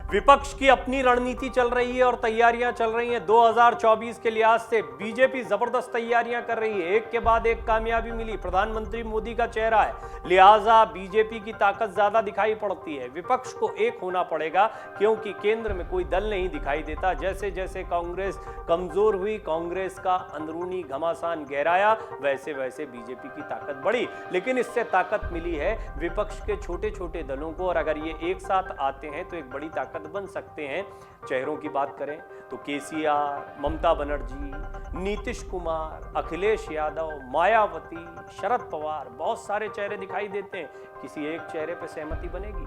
विपक्ष की अपनी रणनीति चल रही है और तैयारियां चल रही हैं। 2024 के लिहाज से बीजेपी जबरदस्त तैयारियां कर रही है। एक के बाद एक कामयाबी मिली। प्रधानमंत्री मोदी का चेहरा है, लिहाजा बीजेपी की ताकत ज्यादा दिखाई पड़ती है। विपक्ष को एक होना पड़ेगा क्योंकि केंद्र में कोई दल नहीं दिखाई देता। जैसे जैसे कांग्रेस कमजोर हुई, कांग्रेस का अंदरूनी घमासान गहराया, वैसे वैसे बीजेपी की ताकत बढ़ी। लेकिन इससे ताकत मिली है विपक्ष के छोटे छोटे दलों को, और अगर ये एक साथ आते हैं तो एक बड़ी ताकत बन सकते हैं। चेहरों की बात करें तो केसीआर, ममता बनर्जी, नीतीश कुमार, अखिलेश यादव, मायावती, शरद पवार, बहुत सारे चेहरे दिखाई देते हैं। किसी एक चेहरे पर सहमति बनेगी?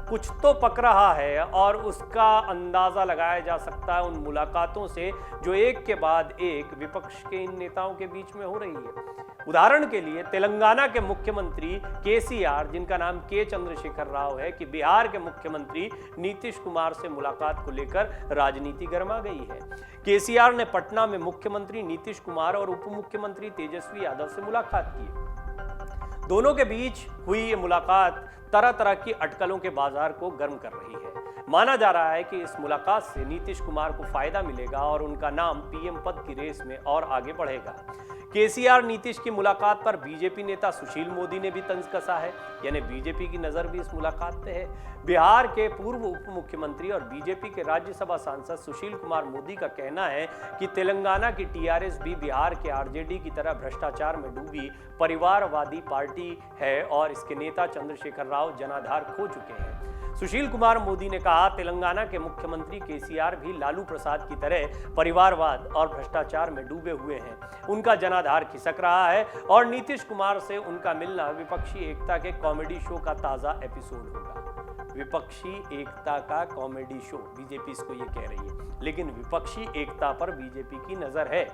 कुछ तो पक रहा है और उसका अंदाजा लगाया जा सकता है उन मुलाकातों से जो एक के बाद एक विपक्ष के इन नेताओं के बीच में हो रही है। उदाहरण के लिए तेलंगाना के मुख्यमंत्री केसीआर, जिनका नाम के चंद्रशेखर राव है, कि बिहार के मुख्यमंत्री नीतीश कुमार से मुलाकात को लेकर राजनीति गर्मा गई है। केसीआर ने पटना में मुख्यमंत्री नीतीश कुमार और उप मुख्यमंत्री तेजस्वी यादव से मुलाकात की। दोनों के बीच हुई ये मुलाकात तरह तरह की अटकलों के बाजार को गर्म कर रही है। माना जा रहा है कि इस मुलाकात से नीतीश कुमार को फायदा मिलेगा और उनका नाम पीएम पद की रेस में और आगे बढ़ेगा। केसीआर नीतीश की मुलाकात पर बीजेपी नेता सुशील मोदी ने भी तंज कसा है, यानी बीजेपी की नजर भी इस मुलाकात पे है। बिहार के पूर्व उप मुख्यमंत्री और बीजेपी के राज्यसभा सांसद सुशील कुमार मोदी का कहना है कि तेलंगाना की टीआरएस भी बिहार के आरजेडी की तरह भ्रष्टाचार में डूबी परिवारवादी पार्टी है और इसके नेता चंद्रशेखर राव जनाधार खो चुके हैं। सुशील कुमार मोदी ने कहा, तेलंगाना के मुख्यमंत्री केसीआर भी लालू प्रसाद की तरह परिवारवाद और भ्रष्टाचार में डूबे हुए हैं। उनका जनाधार खिसक रहा है और नीतीश कुमार से उनका मिलना विपक्षी एकता के कॉमेडी शो का ताजा एपिसोड होगा। विपक्षी एकता का कॉमेडी शो, बीजेपी इसको ये कह रही है, लेकिन विपक्षी एकता पर बीजेपी की नजर है।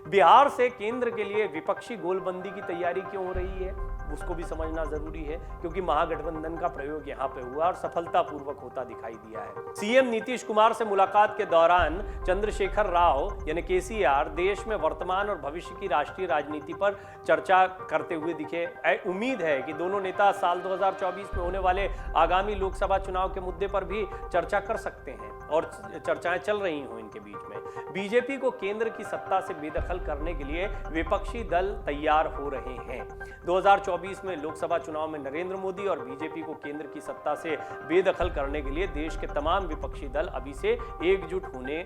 बिहार से केंद्र के लिए विपक्षी गोलबंदी की तैयारी क्यों हो रही है, उसको भी समझना जरूरी है, क्योंकि महागठबंधन का प्रयोग यहां पे हुआ और सफलतापूर्वक होता दिखाई दिया है। सीएम नीतीश कुमार से मुलाकात के दौरान चंद्रशेखर राव यानी केसीआर देश में वर्तमान और भविष्य की राष्ट्रीय राजनीति पर चर्चा करते हुए दिखे। उम्मीद है कि दोनों नेता साल 2024 में होने वाले आगामी लोकसभा चुनाव के मुद्दे पर भी चर्चा कर सकते हैं और चर्चाएं चल रही हो इनके बीच में। बीजेपी को केंद्र की सत्ता से बेदखल करने के लिए विपक्षी दल तैयार हो रहे हैं। 2024 में लोकसभा चुनाव में नरेंद्र मोदी और बीजेपी को केंद्र की सत्ता से बेदखल करने के लिए देश के तमाम विपक्षी दल अभी से एकजुट होने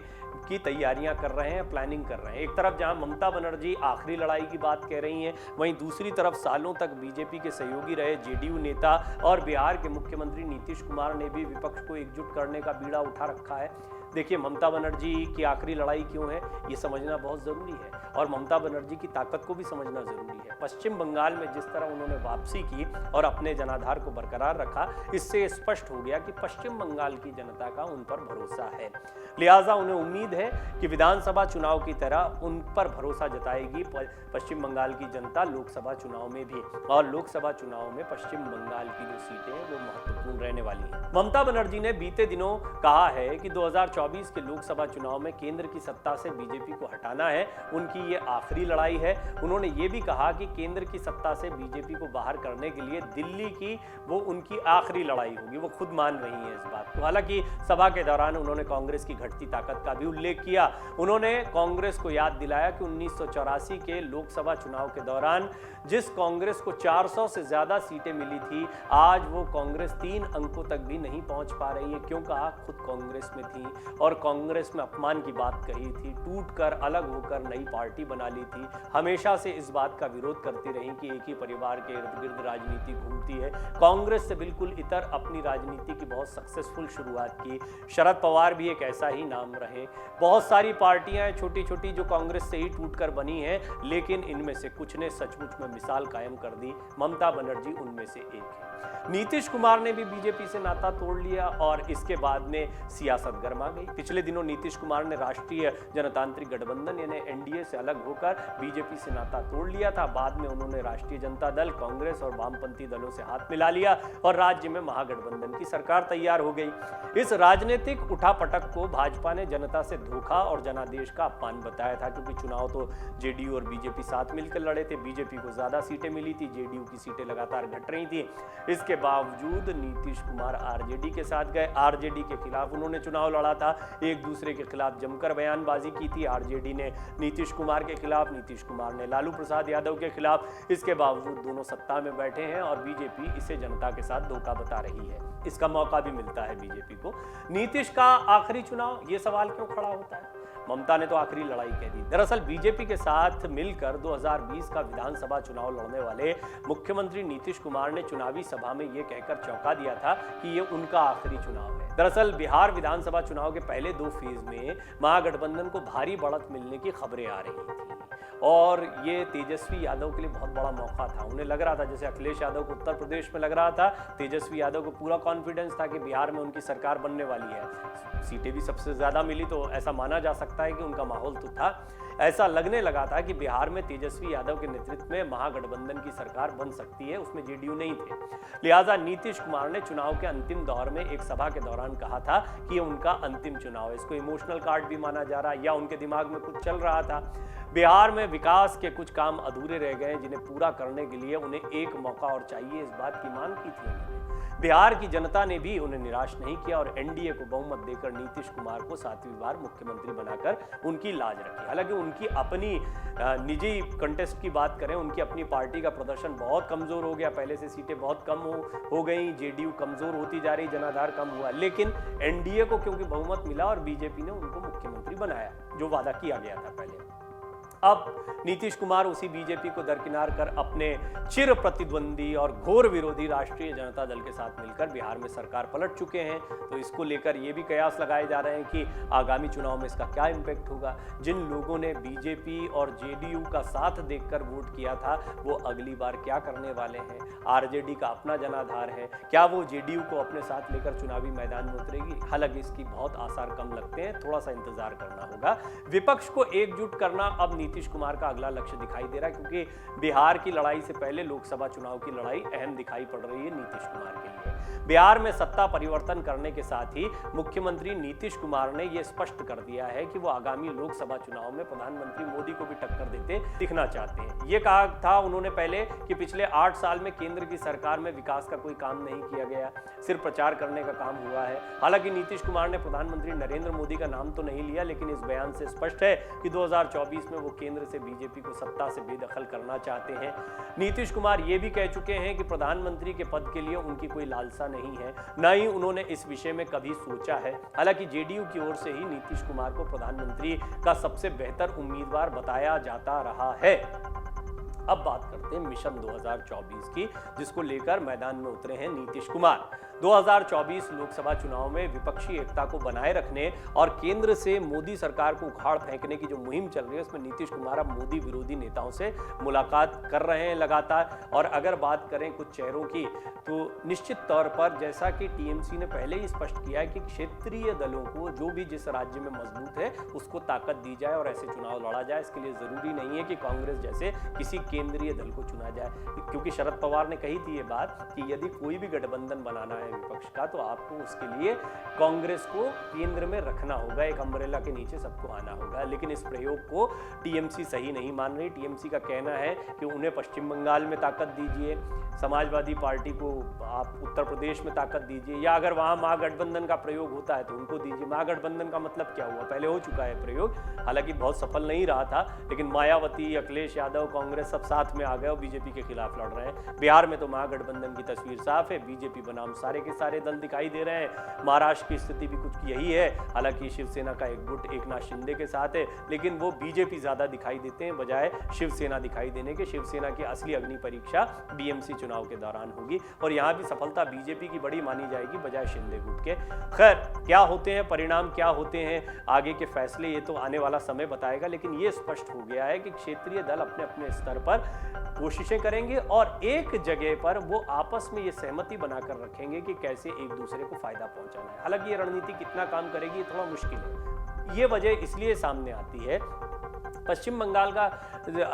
की तैयारियां कर रहे हैं, प्लानिंग कर रहे हैं। एक तरफ जहां ममता बनर्जी आखिरी लड़ाई की बात कह रही हैं, वहीं दूसरी तरफ सालों तक बीजेपी के सहयोगी रहे जेडीयू नेता और बिहार के मुख्यमंत्री नीतीश कुमार ने भी विपक्ष को एकजुट करने का बीड़ा उठा रखा है। देखिए, ममता बनर्जी की आखिरी लड़ाई क्यों है ये समझना बहुत जरूरी है और ममता बनर्जी की ताकत को भी समझना जरूरी है। पश्चिम बंगाल में जिस तरह उन्होंने वापसी की और अपने जनाधार को बरकरार रखा, इससे स्पष्ट हो गया कि पश्चिम बंगाल की जनता का उन पर भरोसा है। लिहाजा उन्हें उम्मीद है कि विधानसभा चुनाव की तरह उन पर भरोसा जताएगी पश्चिम बंगाल की जनता लोकसभा चुनाव में भी, और लोकसभा चुनाव में पश्चिम बंगाल की जो सीटें हैं वो महत्वपूर्ण रहने वाली हैं। ममता बनर्जी ने बीते दिनों कहा है कि 2024 के लोकसभा चुनाव में केंद्र की सत्ता से बीजेपी को हटाना है, उनकी ये आखिरी लड़ाई है। उन्होंने ये भी कहा कि केंद्र की सत्ता से बीजेपी को बाहर करने के लिए दिल्ली की वो उनकी आखिरी लड़ाई होगी। वो खुद मान रही है इस बात को। हालांकि सभा के दौरान उन्होंने कांग्रेस की घटती ताकत का भी उल्लेख किया। उन्होंने कांग्रेस को याद दिलाया कि 1984 के लोकसभा चुनाव के दौरान जिस कांग्रेस को 400 से ज्यादा सीटें मिली थी, आज वो कांग्रेस 3 अंकों तक भी नहीं पहुंच पा रही है। क्यों कहा? खुद कांग्रेस में थी और कांग्रेस में अपमान की बात कही थी, टूटकर अलग होकर नई पार्टी बना ली थी। हमेशा से इस बात का विरोध करती रही कि एक ही परिवार के इर्द गिर्द राजनीति घूमती है। कांग्रेस से बिल्कुल इतर अपनी राजनीति की बहुत सक्सेसफुल शुरुआत की। शरद पवार भी एक ऐसा ही नाम रहे। बहुत सारी पार्टियां छोटी छोटी जो कांग्रेस से ही टूटकर बनी हैं, लेकिन इनमें से कुछ ने सचमुच में मिसाल कायम कर दी। ममता बनर्जी उनमें से एक है। नीतीश कुमार ने भी बीजेपी से नाता तोड़ लिया और इसके बाद में सियासत गर्मा गई। पिछले दिनों नीतीश कुमार ने राष्ट्रीय जनतांत्रिक गठबंधन यानी एनडीए से अलग होकर बीजेपी से नाता तोड़ लिया था। बाद में उन्होंने राष्ट्रीय जनता दल, कांग्रेस और वामपंथी दलों से हाथ मिला लिया और राज्य में महागठबंधन की सरकार तैयार हो गई। इस राजनीतिक उठापटक को भाजपा ने जनता से धोखा और जनादेश का अपमान बताया था, क्योंकि चुनाव तो जेडीयू और बीजेपी साथ मिलकर लड़े थे। बीजेपी को ज्यादा सीटें मिली थी, जेडीयू की सीटें लगातार घट रही थी। इसके बावजूद नीतीश कुमार कुमार आरजेडी के साथ गए, आरजेडी के खिलाफ उन्होंने चुनाव लड़ा था, एक दूसरे के खिलाफ जमकर बयानबाजी की थी। आरजेडी ने नीतीश कुमार के खिलाफ, नीतीश कुमार ने लालू प्रसाद यादव के खिलाफ। इसके बावजूद दोनों सत्ता में बैठे हैं और बीजेपी इसे जनता के साथ धोखा बता रही है। इसका मौका भी मिलता है बीजेपी को। नीतीश का आखिरी चुनाव, ये सवाल क्यों खड़ा होता है? ममता ने तो आखिरी लड़ाई कह दी। दरअसल बीजेपी के साथ मिलकर 2020 का विधानसभा चुनाव लड़ने वाले मुख्यमंत्री नीतीश कुमार ने चुनावी सभा में यह कहकर चौंका दिया था कि ये उनका आखिरी चुनाव है। दरअसल बिहार विधानसभा चुनाव के पहले 2 फेज में महागठबंधन को भारी बढ़त मिलने की खबरें आ रही थी और ये तेजस्वी यादव के लिए बहुत बड़ा मौका था। उन्हें लग रहा था, जैसे अखिलेश यादव को उत्तर प्रदेश में लग रहा था, तेजस्वी यादव को पूरा कॉन्फिडेंस था कि बिहार में उनकी सरकार बनने वाली है। सीटें भी सबसे ज्यादा मिली तो ऐसा माना जा सकता है कि उनका माहौल तो था। ऐसा लगने लगा था कि बिहार में तेजस्वी यादव के नेतृत्व में महागठबंधन की सरकार बन सकती है, उसमें जेडीयू नहीं थे। लिहाजा नीतीश कुमार ने चुनाव के अंतिम दौर में एक सभा के दौरान कहा था कि ये उनका अंतिम चुनाव है। इसको इमोशनल कार्ड भी माना जा रहा है या उनके दिमाग में कुछ चल रहा था। बिहार में विकास के कुछ काम अधूरे रह गए जिन्हें पूरा करने के लिए उन्हें एक मौका और चाहिए, इस बात की मांग की थी उन्होंने। बिहार की जनता ने भी उन्हें निराश नहीं किया और एनडीए को बहुमत देकर नीतीश कुमार को 7वीं बार मुख्यमंत्री बनाकर उनकी लाज रखी। हालांकि उनकी अपनी निजी कंटेस्ट की बात करें, उनकी अपनी पार्टी का प्रदर्शन बहुत कमजोर हो गया। पहले से सीटें बहुत कम हो गई, जेडीयू कमजोर होती जा रही, जनाधार कम हुआ। लेकिन एनडीए को क्योंकि बहुमत मिला और बीजेपी ने उनको मुख्यमंत्री बनाया, जो वादा किया गया था पहले। अब नीतीश कुमार उसी बीजेपी को दरकिनार कर अपने चिर प्रतिद्वंदी और घोर विरोधी राष्ट्रीय जनता दल के साथ मिलकर बिहार में सरकार पलट चुके हैं। तो इसको लेकर ये भी कयास लगाए जा रहे हैं कि आगामी चुनाव में इसका क्या इम्पैक्ट होगा। जिन लोगों ने बीजेपी और जेडीयू का साथ देखकर वोट किया था, वो अगली बार क्या करने वाले हैं? आरजेडी का अपना जनाधार है, क्या वो जेडीयू को अपने साथ लेकर चुनावी मैदान में उतरेगी? हालांकि इसकी बहुत आसार कम लगते हैं, थोड़ा सा इंतजार करना होगा। विपक्ष को एकजुट करना अब नीतीश कुमार का अगला लक्ष्य दिखाई दे रहा है, क्योंकि बिहार की लड़ाई से पहले लोकसभा चुनाव की लड़ाई अहम दिखाई पड़ रही है नीतीश कुमार के लिए। बिहार में सत्ता परिवर्तन करने के साथ ही मुख्यमंत्री नीतीश कुमार ने यह स्पष्ट कर दिया है कि वो आगामी लोकसभा चुनाव में प्रधानमंत्री मोदी को भी टक्कर देते दिखना चाहते हैं। ये कहा था उन्होंने पहले कि पिछले 8 साल में केंद्र की सरकार में विकास का कोई काम नहीं किया गया, सिर्फ प्रचार करने का काम हुआ है। हालांकि नीतीश कुमार ने प्रधानमंत्री नरेंद्र मोदी का नाम तो नहीं लिया, लेकिन इस बयान से स्पष्ट है कि 2024 में वो केंद्र से बीजेपी को सत्ता से बेदखल करना चाहते हैं। नीतीश कुमार ये भी कह चुके हैं कि प्रधानमंत्री के पद के लिए उनकी कोई लालसा नहीं है, न ही उन्होंने इस विषय में कभी सोचा है। हालांकि जेडीयू की ओर से ही नीतीश कुमार को प्रधानमंत्री का सबसे बेहतर उम्मीदवार बताया जाता रहा है। अब बात करते हैं मिशन 2024 की, जिसको लेकर मैदान में उतरे हैं नीतीश कुमार। 2024 लोकसभा चुनाव में विपक्षी एकता को बनाए रखने और केंद्र से मोदी सरकार को उखाड़ फेंकने की जो मुहिम चल रही है, उसमें नीतीश कुमार अब मोदी विरोधी नेताओं से मुलाकात कर रहे हैं लगातार। और अगर बात करें कुछ चेहरों की, तो निश्चित तौर पर जैसा कि टीएमसी ने पहले ही स्पष्ट किया है कि क्षेत्रीय दलों को, जो भी जिस राज्य में मजबूत है, उसको ताकत दी जाए और ऐसे चुनाव लड़ा जाए। इसके लिए जरूरी नहीं है कि कांग्रेस जैसे किसी केंद्रीय दल को चुना जाए, क्योंकि शरद पवार ने कही थी ये बात कि यदि कोई भी गठबंधन बनाना है विपक्ष का, तो आपको उसके लिए कांग्रेस को केंद्र में रखना होगा, एक अम्ब्रेला के नीचे सबको आना होगा। लेकिन इस प्रयोग को टीएमसी सही नहीं मान रही। टीएमसी का कहना है कि उन्हें पश्चिम बंगाल में ताकत दीजिए, समाजवादी पार्टी को आप उत्तर प्रदेश में ताकत दीजिए, या अगर वहां महागठबंधन का प्रयोग होता है तो उनको दीजिए। महागठबंधन का मतलब क्या हुआ? पहले हो चुका है प्रयोग, हालांकि बहुत सफल नहीं रहा था, लेकिन मायावती, अखिलेश यादव, कांग्रेस सब साथ में आ गए और बीजेपी के खिलाफ लड़ रहे हैं। बिहार में तो महागठबंधन की तस्वीर साफ है, बीजेपी बनाम सारे के सारे दल दिखाई दे रहे हैं। महाराष्ट्र की स्थिति भी कुछ यही है, हालांकि शिवसेना का एक गुट एकनाथ शिंदे के साथ है, लेकिन वो बीजेपी ज्यादा दिखाई देते हैं बजाय शिवसेना दिखाई देने के। शिवसेना की असली अग्नि परीक्षा बीएमसी चुनाव के दौरान होगी और यहां भी सफलता बीजेपी की बड़ी मानी जाएगी बजाय शिंदे गुट के। खैर, क्या होते हैं परिणाम, क्या होते हैं आगे के फैसले, ये तो आने वाला समय बताएगा। लेकिन ये स्पष्ट हो गया है कि क्षेत्रीय दल अपने अपने स्तर पर कोशिशें करेंगे और एक जगह पर वो आपस में ये सहमति बनाकर रखेंगे कि कैसे एक दूसरे को फायदा पहुंचाना है। हालांकि ये रणनीति कितना काम करेगी, ये थोड़ा मुश्किल है। ये वजह इसलिए सामने आती है, पश्चिम बंगाल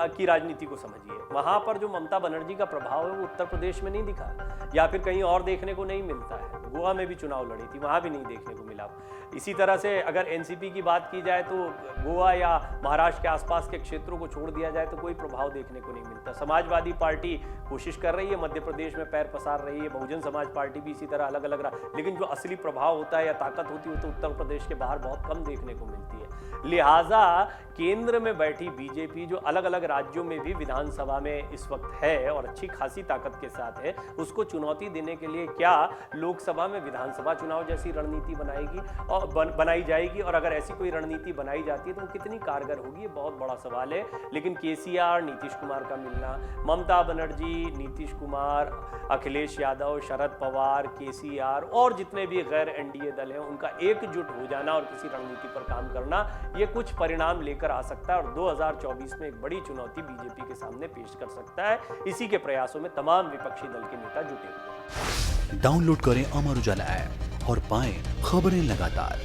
की राजनीति को समझिए, वहां पर जो ममता बनर्जी का प्रभाव है वो उत्तर प्रदेश में नहीं दिखा, या फिर कहीं और देखने को नहीं मिलता है। गोवा में भी चुनाव लड़ी थी, वहां भी नहीं देखने को मिला। इसी तरह से अगर एनसीपी की बात की जाए तो गोवा या महाराष्ट्र के आसपास के क्षेत्रों को छोड़ दिया जाए तो कोई प्रभाव देखने को नहीं मिलता। समाजवादी पार्टी कोशिश कर रही है, मध्य प्रदेश में पैर पसार रही है, बहुजन समाज पार्टी भी इसी तरह अलग अलग रहा, लेकिन जो असली प्रभाव होता है या ताकत होती है तो उत्तर प्रदेश के बाहर बहुत कम देखने को मिलती है। लिहाजा केंद्र में बैठी बीजेपी जो अलग अलग राज्यों में भी विधानसभा में इस वक्त है और अच्छी खासी ताकत के साथ है, उसको चुनौती देने के लिए क्या लोकसभा में विधानसभा चुनाव जैसी रणनीति बनाएगी और बनाई जाएगी, और अगर ऐसी कोई रणनीति बनाई जाती है तो वो कितनी कारगर होगी, ये बहुत बड़ा सवाल है। लेकिन केसीआर नीतीश कुमार का मिलना, ममता बनर्जी, नीतीश कुमार, अखिलेश यादव, शरद पवार, केसीआर और जितने भी गैर एनडीए दल हैं उनका एकजुट हो जाना और किसी रणनीति पर काम करना, ये कुछ परिणाम लेकर आ सकता है और 2024 में एक बड़ी चुनौती बीजेपी के सामने पेश कर सकता है। इसी के प्रयासों में तमाम विपक्षी दल के नेता जुटे हुए हैं। डाउनलोड करें अमर उजाला ऐप और पाएं खबरें लगातार।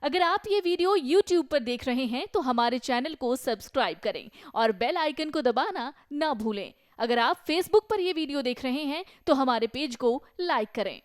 अगर आप ये वीडियो YouTube पर देख रहे हैं तो हमारे चैनल को सब्सक्राइब करें और बेल आइकन को दबाना ना भूलें। अगर आप Facebook पर ये वीडियो देख रहे हैं तो हमारे पेज को लाइक करें।